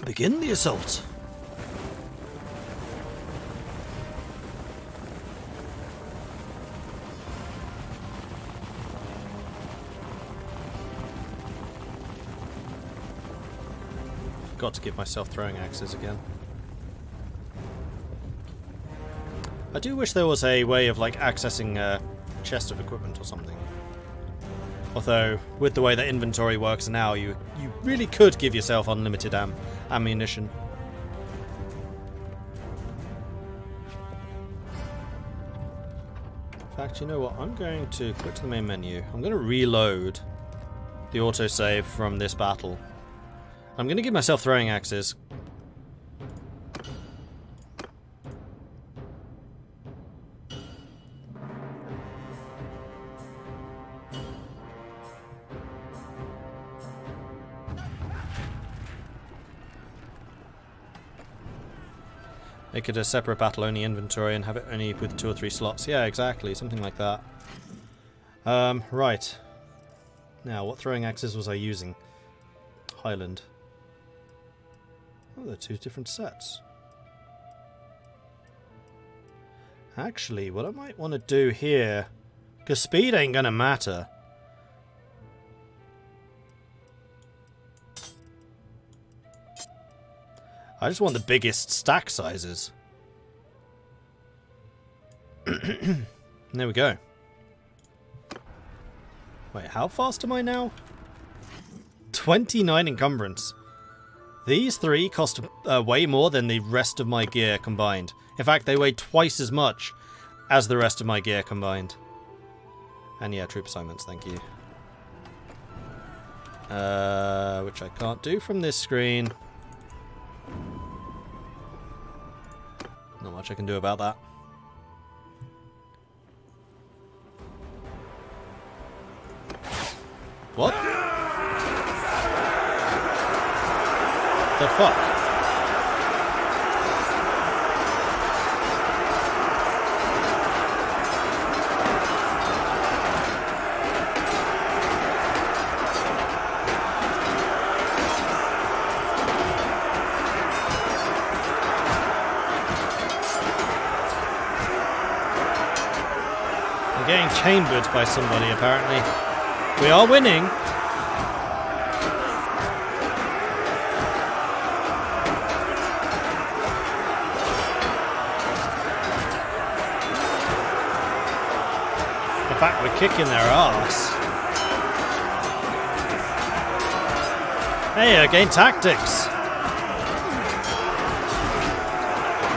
Begin the assault. Got to give myself throwing axes again. I do wish there was a way of like accessing a chest of equipment or something. Although, with the way that inventory works now, you really could give yourself unlimited ammunition. In fact, you know what? I'm going to quit to the main menu. I'm going to reload the autosave from this battle. I'm going to give myself throwing axes. Make it a separate battle-only inventory and have it only with 2 or 3 slots. Yeah, exactly. Something like that. Right. Now, what throwing axes was I using? Highland. Oh, they're 2 different sets. Actually, what I might want to do here... because speed ain't gonna matter. I just want the biggest stack sizes. There we go. Wait, how fast am I now? 29 encumbrance. These 3 cost way more than the rest of my gear combined. In fact, they weigh twice as much as the rest of my gear combined. And yeah, troop assignments, thank you. Which I can't do from this screen. Not much I can do about that. What? The fuck? I'm getting chambered by somebody, apparently. We are winning. In fact, we're kicking their ass. Hey, I gained tactics.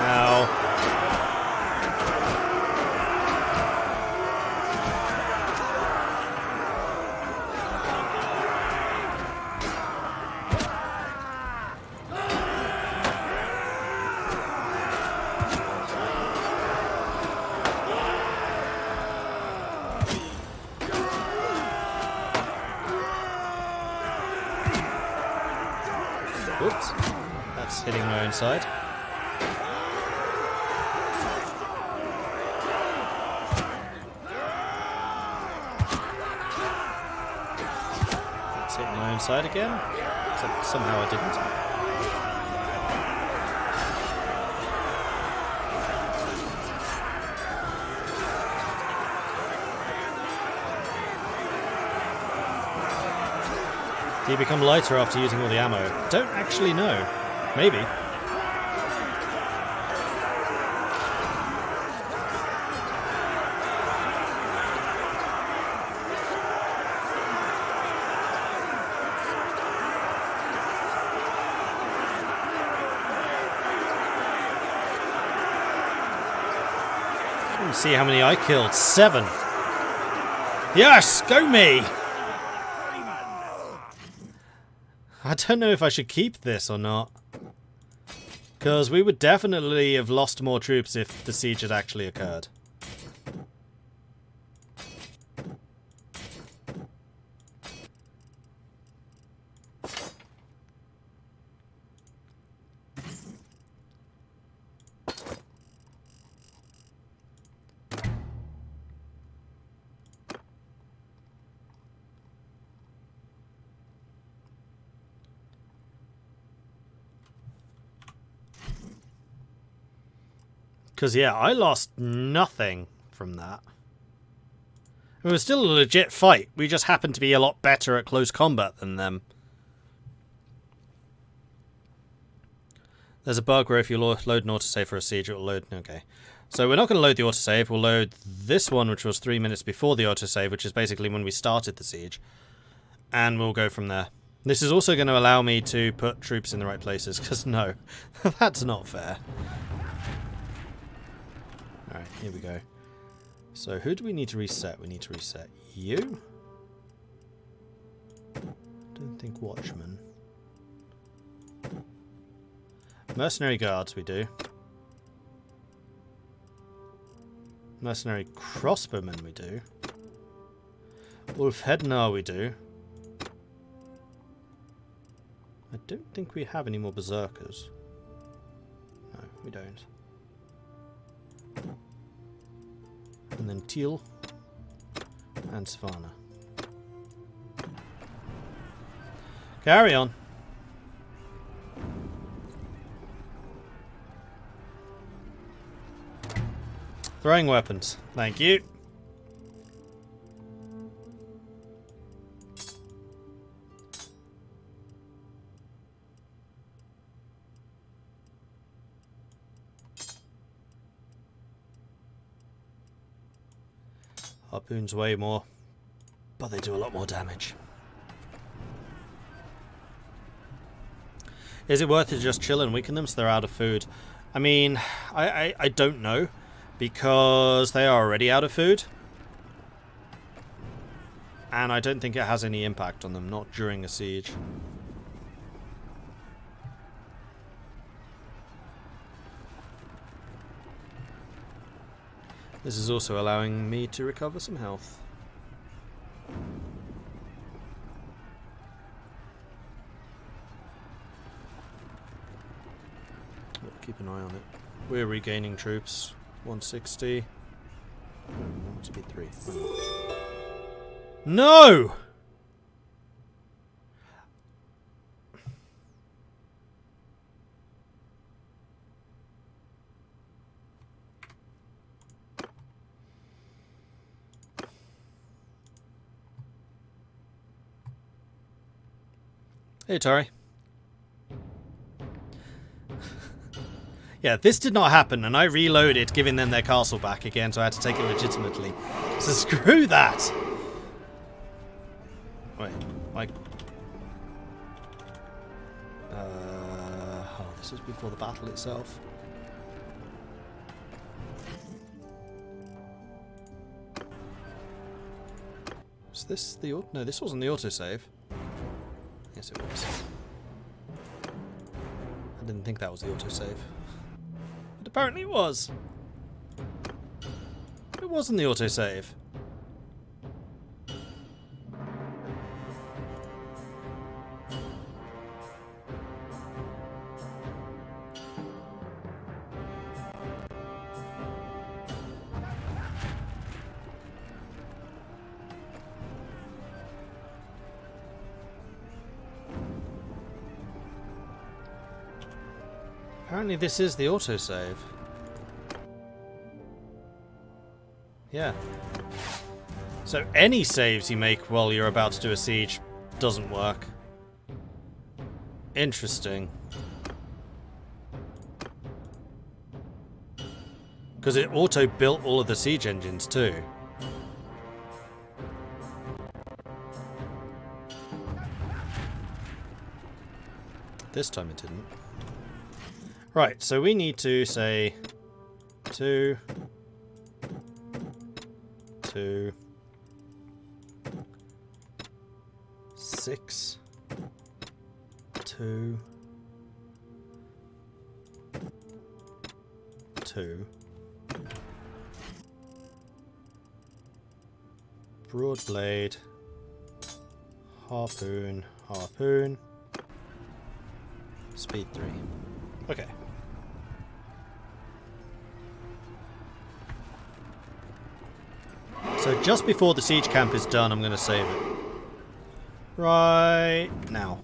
Ow. Oops, that's hitting my own side. That's hitting my own side again, except somehow I didn't. Do you become lighter after using all the ammo? Don't actually know. Maybe. Let's see how many I killed. 7. Yes, go me! I don't know if I should keep this or not. Because we would definitely have lost more troops if the siege had actually occurred. Because, yeah, I lost nothing from that. It was still a legit fight. We just happened to be a lot better at close combat than them. There's a bug where if you load an autosave for a siege, it will load... Okay. So we're not going to load the autosave. We'll load this one, which was 3 minutes before the autosave, which is basically when we started the siege. And we'll go from there. This is also going to allow me to put troops in the right places, because no, that's not fair. Alright, here we go. So who do we need to reset? We need to reset you. Don't think Watchman. Mercenary Guards we do. Mercenary Crossbowmen we do. Ulfhednar we do. I don't think we have any more Berserkers. No, we don't. And then Teal and Savannah. Carry on. Throwing weapons. Thank you. Harpoons way more, but they do a lot more damage. Is it worth it to just chill and weaken them so they're out of food? I mean, I don't know, because they are already out of food. And I don't think it has any impact on them, not during a siege. This is also allowing me to recover some health. We'll keep an eye on it. We're regaining troops. 160. Oh, speed 3. No! Hey, Tari. Yeah, this did not happen, and I reloaded, giving them their castle back again, so I had to take it legitimately. So screw that! Wait, like... oh, this is before the battle itself. Was this the... No, this wasn't the autosave. Yes, it was. I didn't think that was the autosave. But apparently it was. It wasn't the autosave. Apparently this is the autosave. Yeah. So any saves you make while you're about to do a siege doesn't work. Interesting. Because it auto-built all of the siege engines too. This time it didn't. Right, so we need to say 2, 2, 6, 2, 2, broad blade, harpoon, harpoon, speed 3. Okay. So just before the siege camp is done, I'm going to save it. Right now.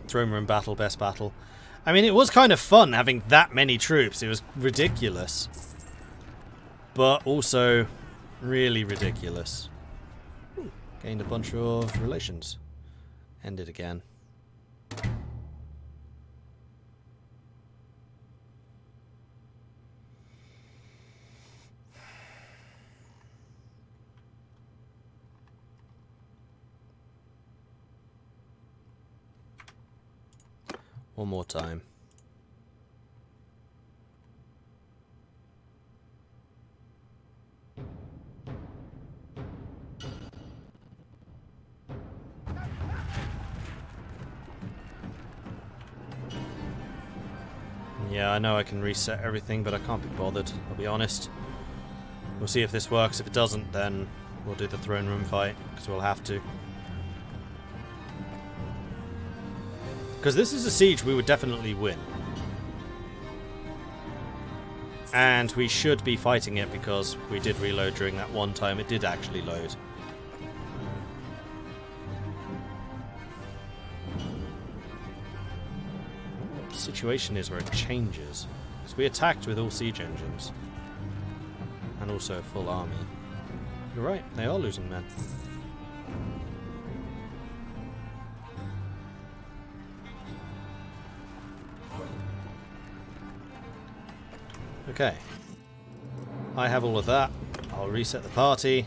Throne room battle, best battle. I mean, it was kind of fun having that many troops. It was ridiculous. But also really ridiculous. Ooh, gained a bunch of relations. Ended again. One more time. Yeah, I know I can reset everything, but I can't be bothered, I'll be honest. We'll see if this works. If it doesn't, then we'll do the throne room fight, because we'll have to. Because this is a siege we would definitely win. And we should be fighting it because we did reload during that one time. It did actually load. What the situation is where it changes. Because we attacked with all siege engines. And also a full army. You're right, they are losing men. Okay. I have all of that. I'll reset the party.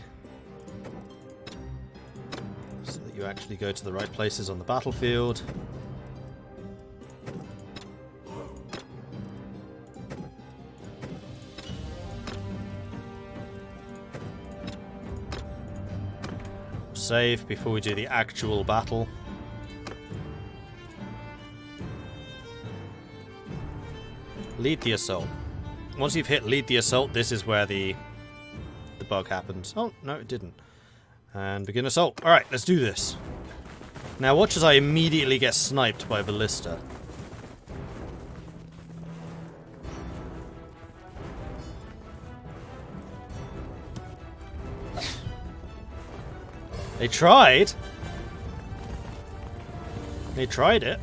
So that you actually go to the right places on the battlefield. Save before we do the actual battle. Lead the assault. Once you've hit lead the assault, this is where the bug happens. Oh, no, it didn't. And begin assault. Alright, let's do this. Now watch as I immediately get sniped by a ballista. They tried. They tried it.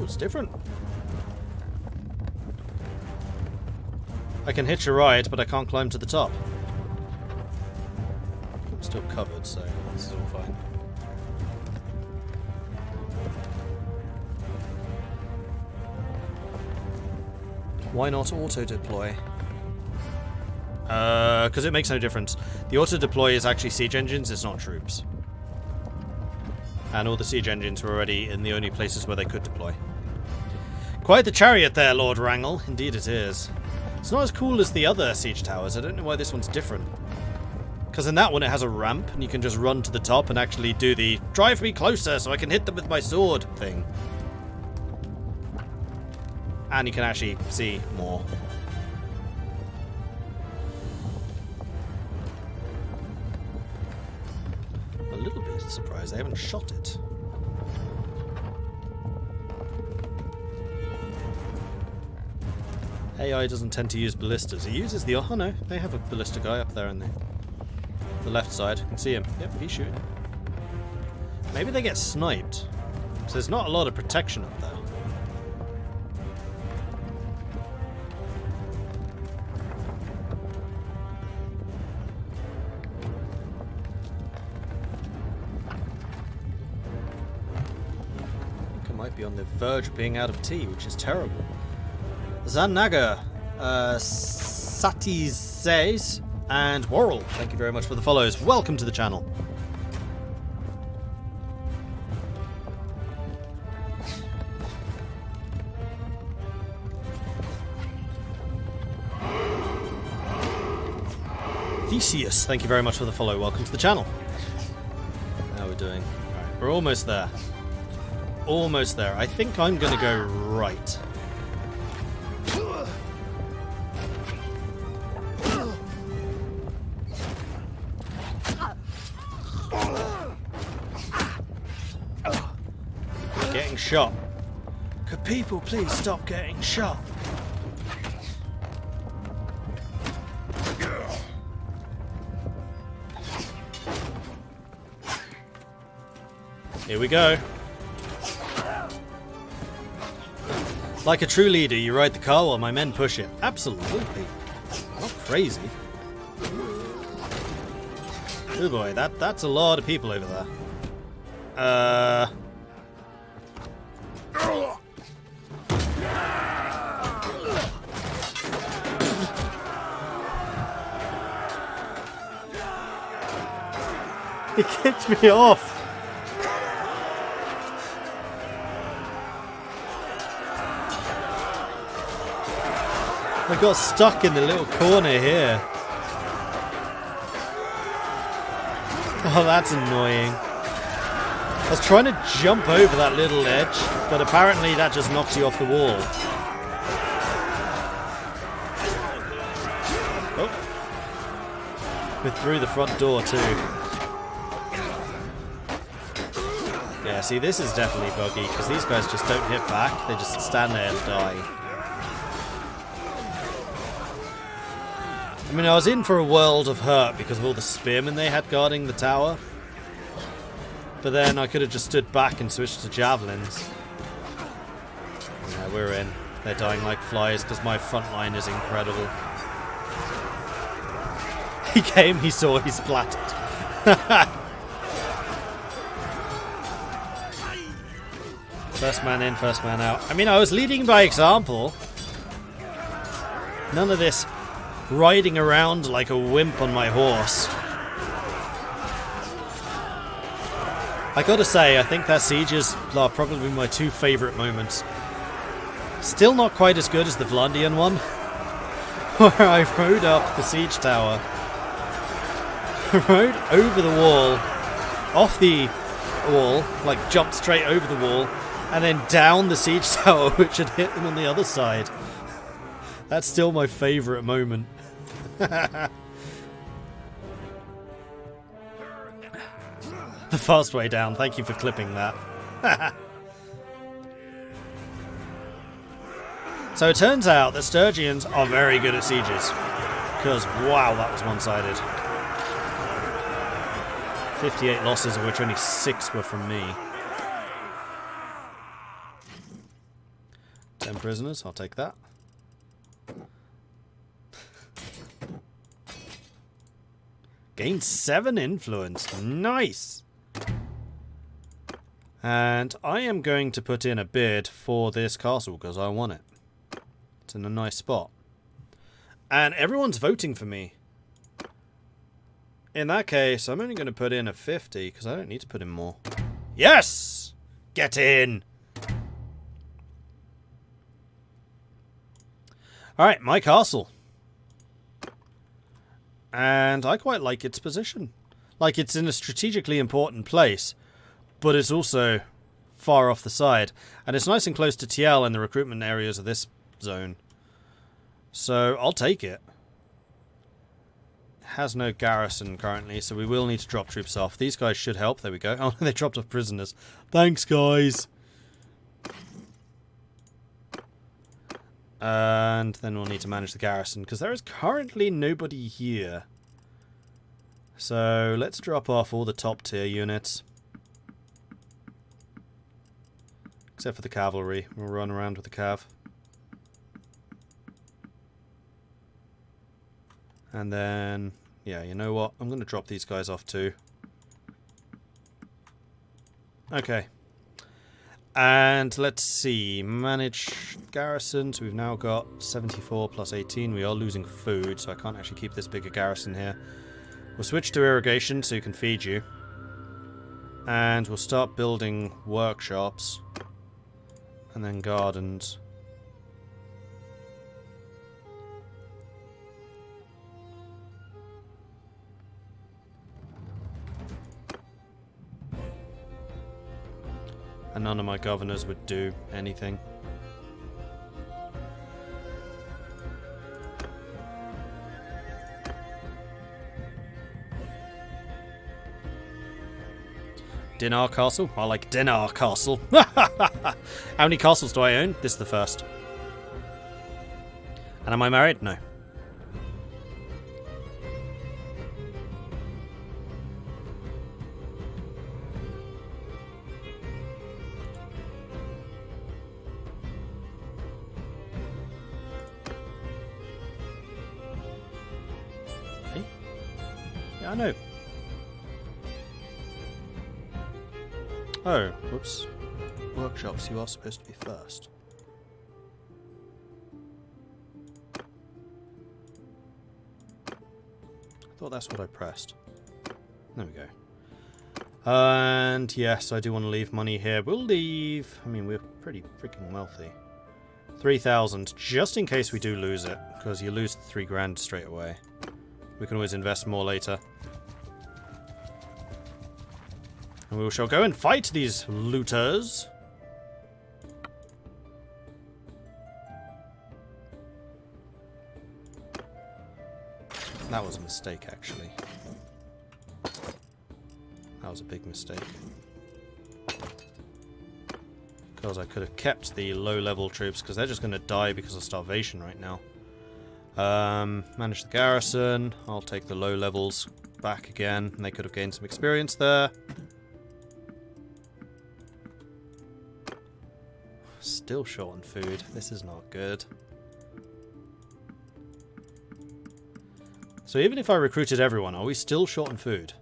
It's different. I can hitch a ride, but I can't climb to the top. I'm still covered, so this is all fine. Why not auto-deploy? Because it makes no difference. The auto-deploy is actually siege engines, it's not troops. And all the siege engines were already in the only places where they could deploy. Quite the chariot there, Lord Wrangle. Indeed it is. It's not as cool as the other siege towers. I don't know why this one's different. Because in that one it has a ramp, and you can just run to the top and actually do the drive me closer so I can hit them with my sword thing. And you can actually see more. A little bit surprised they haven't shot it. AI doesn't tend to use ballistas. It uses the... Oh no, they have a ballista guy up there on the left side. You can see him. Yep, he's shooting. Maybe they get sniped. So there's not a lot of protection up there. I think I might be on the verge of being out of tea, which is terrible. Zanaga, Satis says, and Worrell, thank you very much for the follows. Welcome to the channel. Theseus, thank you very much for the follow. Welcome to the channel. How are we doing? Right, we're almost there. Almost there. I think I'm going to go right. Getting shot. Could people please stop getting shot? Here we go. Like a true leader, you ride the car while my men push it. Absolutely. Not crazy. Oh boy, that's a lot of people over there. He kicked me off. I got stuck in the little corner here. Oh, that's annoying. I was trying to jump over that little edge, but apparently that just knocks you off the wall. Oh. We're through the front door too. Yeah, see, this is definitely buggy, because these guys just don't hit back. They just stand there and die. I mean, I was in for a world of hurt because of all the spearmen they had guarding the tower. But then I could have just stood back and switched to javelins. Yeah, we're in. They're dying like flies because my front line is incredible. He came, he saw, he splattered. First man in, first man out. I mean, I was leading by example. None of this riding around like a wimp on my horse. I gotta say, I think that sieges are probably my two favourite moments. Still not quite as good as the Vlandian one, where I rode up the siege tower, rode over the wall, off the wall, like jumped straight over the wall, and then down the siege tower, which had hit them on the other side. That's still my favourite moment. The fast way down. Thank you for clipping that. So it turns out that Sturgians are very good at sieges. Because, wow, that was one-sided. 58 losses, of which only 6 were from me. 10 prisoners, I'll take that. Gained 7 influence. Nice! And I am going to put in a bid for this castle because I want it. It's in a nice spot. And everyone's voting for me. In that case, I'm only going to put in a 50 because I don't need to put in more. Yes! Get in! Alright, my castle. And I quite like its position. Like, it's in a strategically important place, but it's also far off the side. And it's nice and close to TL and the recruitment areas of this zone. So, I'll take it. It has no garrison currently, so we will need to drop troops off. These guys should help. There we go. Oh, they dropped off prisoners. Thanks, guys. And then we'll need to manage the garrison, because there is currently nobody here. So let's drop off all the top tier units. Except for the cavalry. We'll run around with the cav. And then, yeah, you know what? I'm going to drop these guys off too. Okay. And let's see, manage garrisons. We've now got 74 plus 18. We are losing food, so I can't actually keep this big a garrison here. We'll switch to irrigation so you can feed you. And we'll start building workshops. And then gardens. And none of my governors would do anything. Dinar Castle? I like Dinar Castle. How many castles do I own? This is the first. And am I married? No. Yeah, I know. Oh, whoops. Workshops, you are supposed to be first. I thought that's what I pressed. There we go. And yes, I do want to leave money here. We'll leave... I mean, we're pretty freaking wealthy. 3,000, just in case we do lose it, because you lose 3 grand straight away. We can always invest more later. And we shall go and fight these looters. That was a mistake, actually. That was a big mistake. Because I could have kept the low-level troops, because they're just going to die because of starvation right now. Manage the garrison. I'll take the low levels back again, and they could have gained some experience there. Still short on food. This is not good. So even if I recruited everyone, are we still short on food?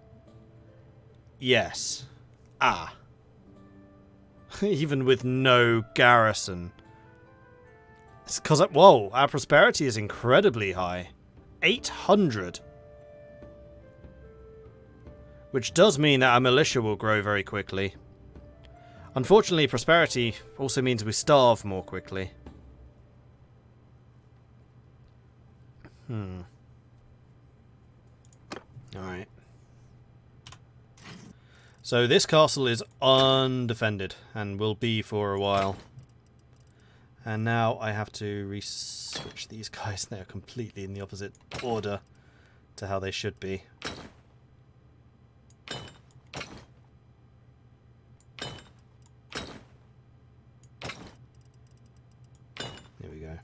Yes. Ah. Even with no garrison. It's because, whoa, our prosperity is incredibly high. 800. Which does mean that our militia will grow very quickly. Unfortunately, prosperity also means we starve more quickly. Alright. So this castle is undefended, and will be for a while. And now I have to re-switch these guys. They are completely in the opposite order to how they should be. There we go.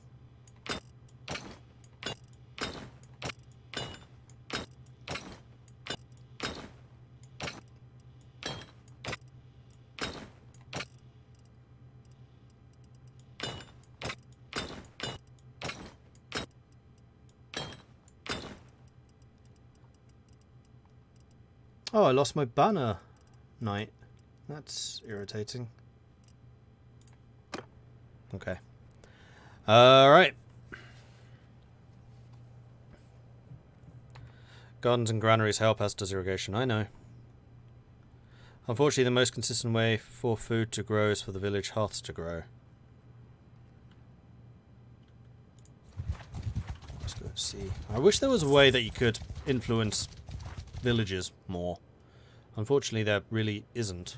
Oh, I lost my banner knight. That's irritating. Okay. Alright. Gardens and granaries help, as does irrigation. I know. Unfortunately, the most consistent way for food to grow is for the village hearths to grow. Let's go and see. I wish there was a way that you could influence villages more. Unfortunately, there really isn't.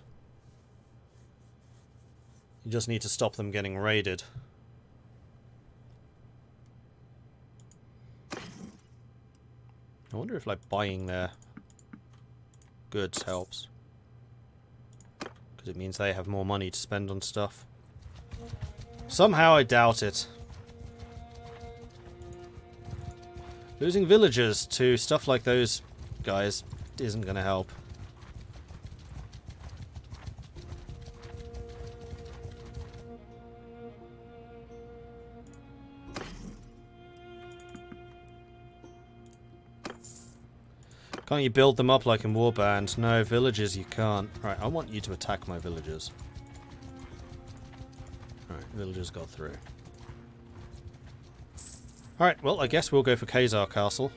You just need to stop them getting raided. I wonder if, like, buying their goods helps. Because it means they have more money to spend on stuff. Somehow I doubt it. Losing villagers to stuff like those guys isn't going to help. Can't you build them up like in Warband? No, villages you can't. Right, I want you to attack my villagers. Alright, villagers got through. Alright, well, I guess we'll go for Khazar Castle.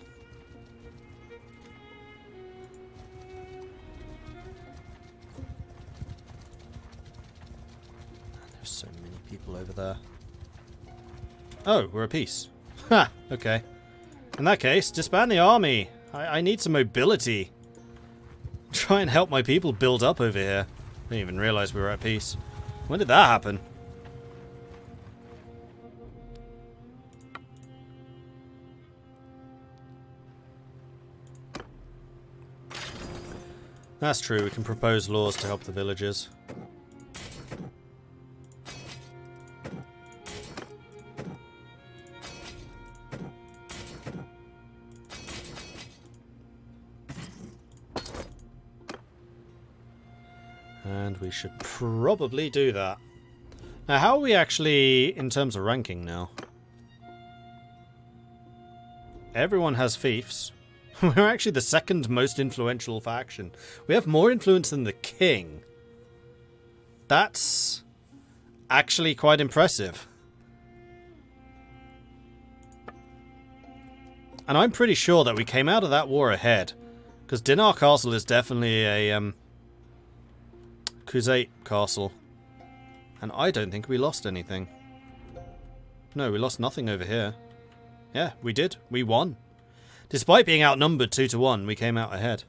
There's so many people over there. Oh, we're at peace. Ha! Okay. In that case, disband the army. I need some mobility. Try and help my people build up over here. I didn't even realize we were at peace. When did that happen? That's true, we can propose laws to help the villagers. And we should probably do that. Now, how are we actually in terms of ranking now? Everyone has fiefs. We're actually the second most influential faction. We have more influence than the king. That's actually quite impressive. And I'm pretty sure that we came out of that war ahead. Because Dinar Castle is definitely a Crusade castle. And I don't think we lost anything. No, we lost nothing over here. Yeah, we did. We won. Despite being outnumbered 2-1, we came out ahead.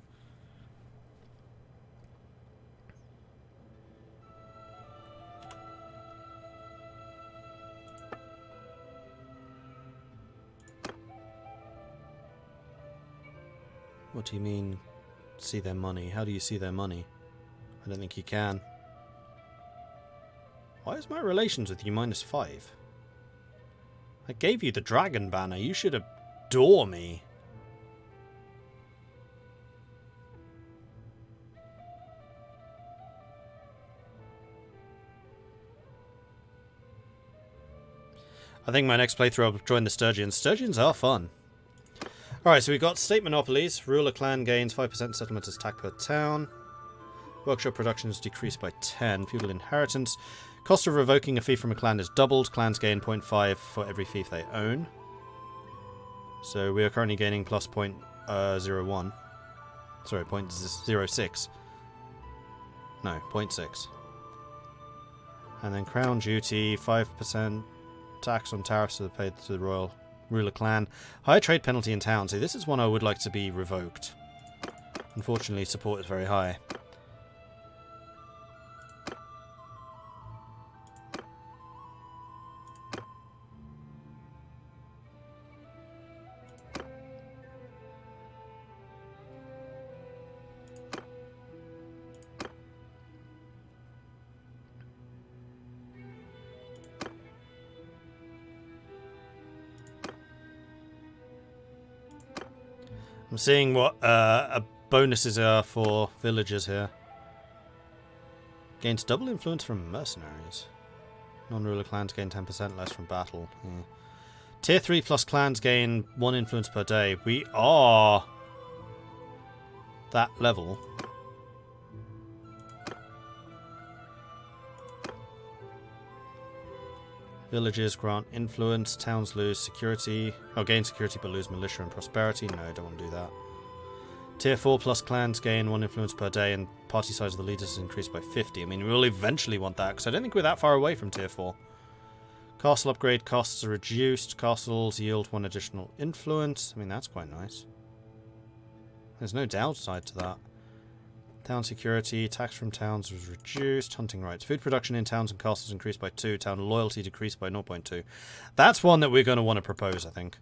What do you mean, see their money? How do you see their money? I don't think you can. Why is my relations with you -5? I gave you the dragon banner. You should adore me. I think my next playthrough I'll join the Sturgians. Sturgians are fun. Alright, so we've got state monopolies. Ruler clan gains 5% settlement as tax per town. Workshop production is decreased by 10. Feudal inheritance. Cost of revoking a fief from a clan is doubled. Clans gain 0.5 for every fief they own. So we are currently gaining plus 0.01. Sorry, 0.06. No, 0.6. And then crown duty, 5% tax on tariffs that are paid to the royal ruler clan. Higher trade penalty in town. See, this is one I would like to be revoked. Unfortunately, support is very high. I'm seeing what bonuses are for villagers here. Gains double influence from mercenaries. Non-ruler clans gain 10% less from battle. Tier 3 plus clans gain 1 influence per day. We are that level. Villages grant influence, towns lose security. Oh, gain security but lose militia and prosperity. No, I don't want to do that. Tier 4 plus clans gain 1 influence per day and party size of the leaders is increased by 50. I mean, we'll eventually want that because I don't think we're that far away from Tier 4. Castle upgrade costs are reduced. Castles yield 1 additional influence. I mean, that's quite nice. There's no downside to that. Town security, tax from towns was reduced. Hunting rights. Food production in towns and castles increased by 2. Town loyalty decreased by 0.2. That's one that we're going to want to propose, I think.